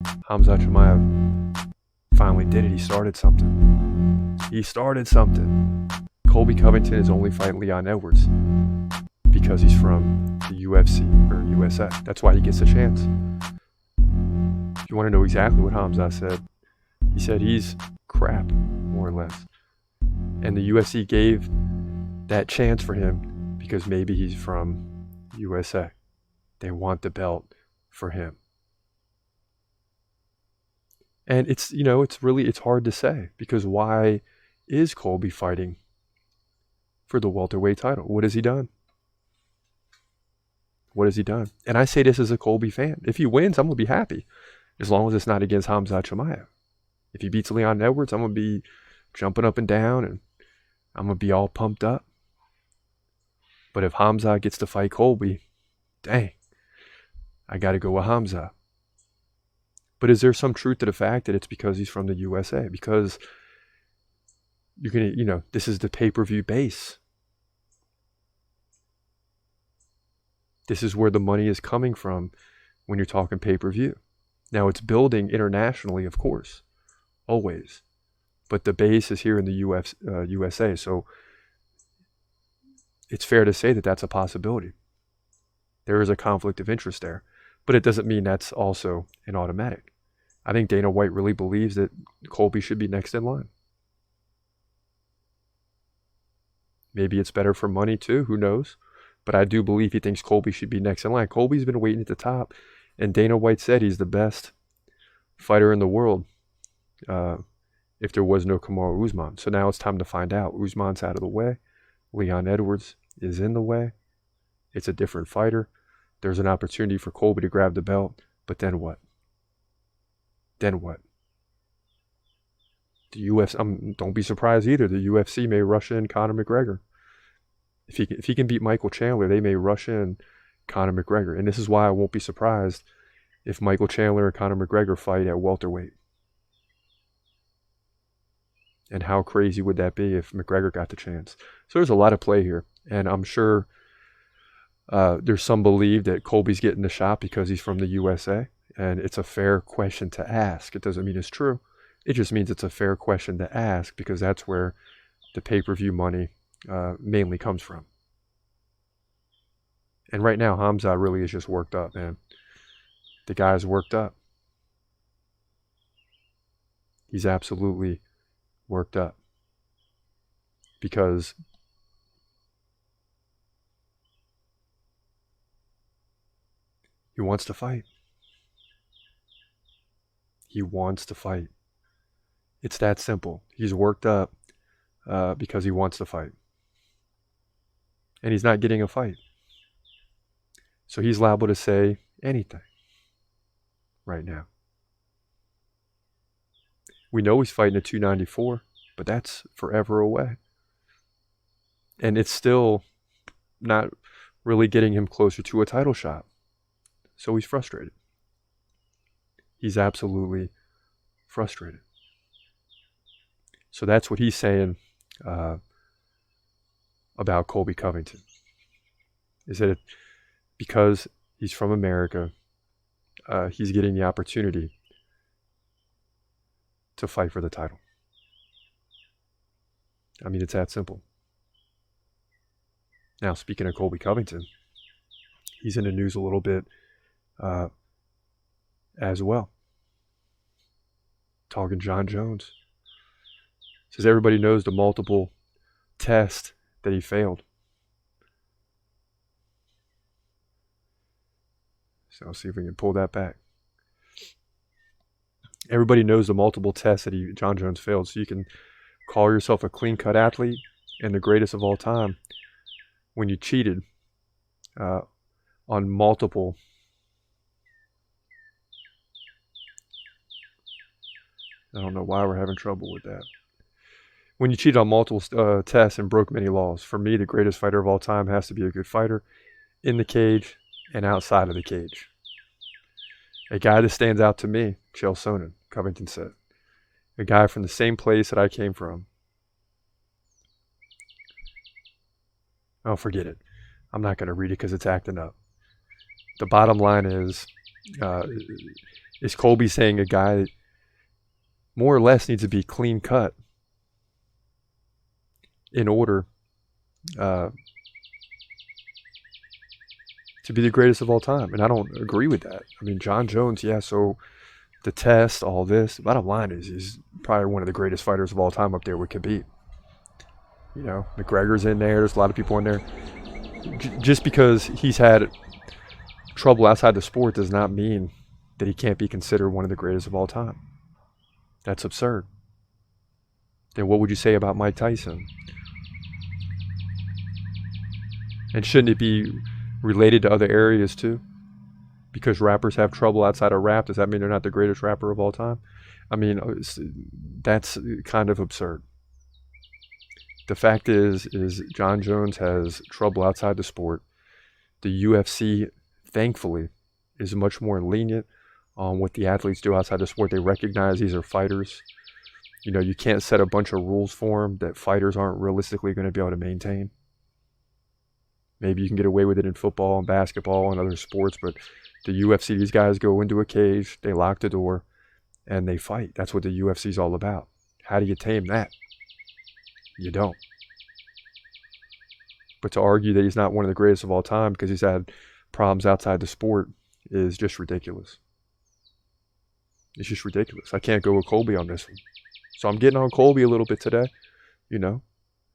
Khamzat Chimaev finally did it. He started something. He started something. Colby Covington is only fighting Leon Edwards because he's from the UFC or USA. That's why he gets a chance. If you want to know exactly what Khamzat said, he said he's crap, more or less. And the UFC gave that chance for him because maybe he's from USA. They want the belt for him. And it's hard to say, because why is Colby fighting for the welterweight title? What has he done? What has he done? And I say this as a Colby fan. If he wins, I'm going to be happy, as long as it's not against Khamzat Chimaev. If he beats Leon Edwards, I'm going to be jumping up and down, and I'm going to be all pumped up. But if Khamzat gets to fight Colby, dang, I got to go with Khamzat. But is there some truth to the fact that it's because he's from the USA? Because you're going to, this is the pay-per-view base. This is where the money is coming from when you're talking pay-per-view. Now, it's building internationally, of course, always. But the base is here in the USA, so it's fair to say that that's a possibility. There is a conflict of interest there, but it doesn't mean that's also an automatic. I think Dana White really believes that Colby should be next in line. Maybe it's better for money too, who knows? But I do believe he thinks Colby should be next in line. Colby's been waiting at the top, and Dana White said he's the best fighter in the world if there was no Kamaru Usman. So now it's time to find out. Usman's out of the way. Leon Edwards is in the way. It's a different fighter. There's an opportunity for Colby to grab the belt, but then what? Then what? The UFC, don't be surprised either. The UFC may rush in Conor McGregor. If he can beat Michael Chandler, they may rush in Conor McGregor. And this is why I won't be surprised if Michael Chandler and Conor McGregor fight at welterweight. And how crazy would that be if McGregor got the chance? So there's a lot of play here. And I'm sure there's some believe that Colby's getting the shot because he's from the USA. And it's a fair question to ask. It doesn't mean it's true. It just means it's a fair question to ask, because that's where the pay-per-view money mainly comes from. And right now, Khamzat really is just worked up, man. The guy's worked up. He's absolutely worked up. Because he wants to fight. He wants to fight. It's that simple. He's worked up because he wants to fight. And he's not getting a fight. So he's liable to say anything right now. We know he's fighting at 294, but that's forever away. And it's still not really getting him closer to a title shot. So he's frustrated. He's absolutely frustrated. So that's what he's saying about Colby Covington. Is that because he's from America, he's getting the opportunity to fight for the title. I mean, it's that simple. Now, speaking of Colby Covington, he's in the news a little bit as well. Talking John Jones. Says everybody knows the multiple tests that he failed. So I'll see if we can pull that back. Everybody knows the multiple tests that John Jones failed. So you can call yourself a clean-cut athlete and the greatest of all time when you cheated on multiple. I don't know why we're having trouble with that. When you cheated on multiple tests and broke many laws. For me, the greatest fighter of all time has to be a good fighter in the cage and outside of the cage. A guy that stands out to me, Chael Sonnen, Covington said. A guy from the same place that I came from. Oh, forget it. I'm not going to read it because it's acting up. The bottom line is Is Colby saying a guy that more or less needs to be clean cut in order to be the greatest of all time? And I don't agree with that. I mean, John Jones, yeah, so the test, all this, bottom line is he's probably one of the greatest fighters of all time up there with Khabib. You know, McGregor's in there. There's a lot of people in there. Just because he's had trouble outside the sport does not mean that he can't be considered one of the greatest of all time. That's absurd. Then what would you say about Mike Tyson? And shouldn't it be related to other areas too? Because rappers have trouble outside of rap, does that mean they're not the greatest rapper of all time? I mean, that's kind of absurd. The fact is John Jones has trouble outside the sport. The UFC, thankfully, is much more lenient on what the athletes do outside the sport. They recognize these are fighters. You know, you can't set a bunch of rules for them that fighters aren't realistically going to be able to maintain. Maybe you can get away with it in football and basketball and other sports, but the UFC, these guys go into a cage, they lock the door, and they fight. That's what the UFC is all about. How do you tame that? You don't. But to argue that he's not one of the greatest of all time because he's had problems outside the sport is just ridiculous. It's just ridiculous. I can't go with Colby on this one. So I'm getting on Colby a little bit today. You know,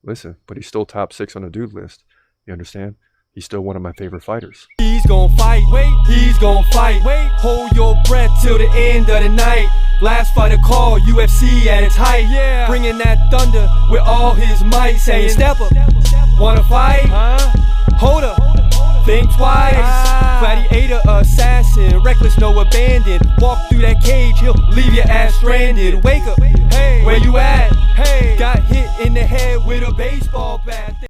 listen, but he's still top 6 on the dude list. You understand? He's still one of my favorite fighters. He's gonna fight, wait, he's gonna fight, wait. Hold your breath till the end of the night. Last fighter call, UFC at its height. Yeah. Bringing that thunder with all his might. Saying, step up, wanna fight? Hold up, think twice. Gladiator, assassin, reckless, no abandon. Walk through that cage, he'll leave your ass stranded. Wake up, hey, where you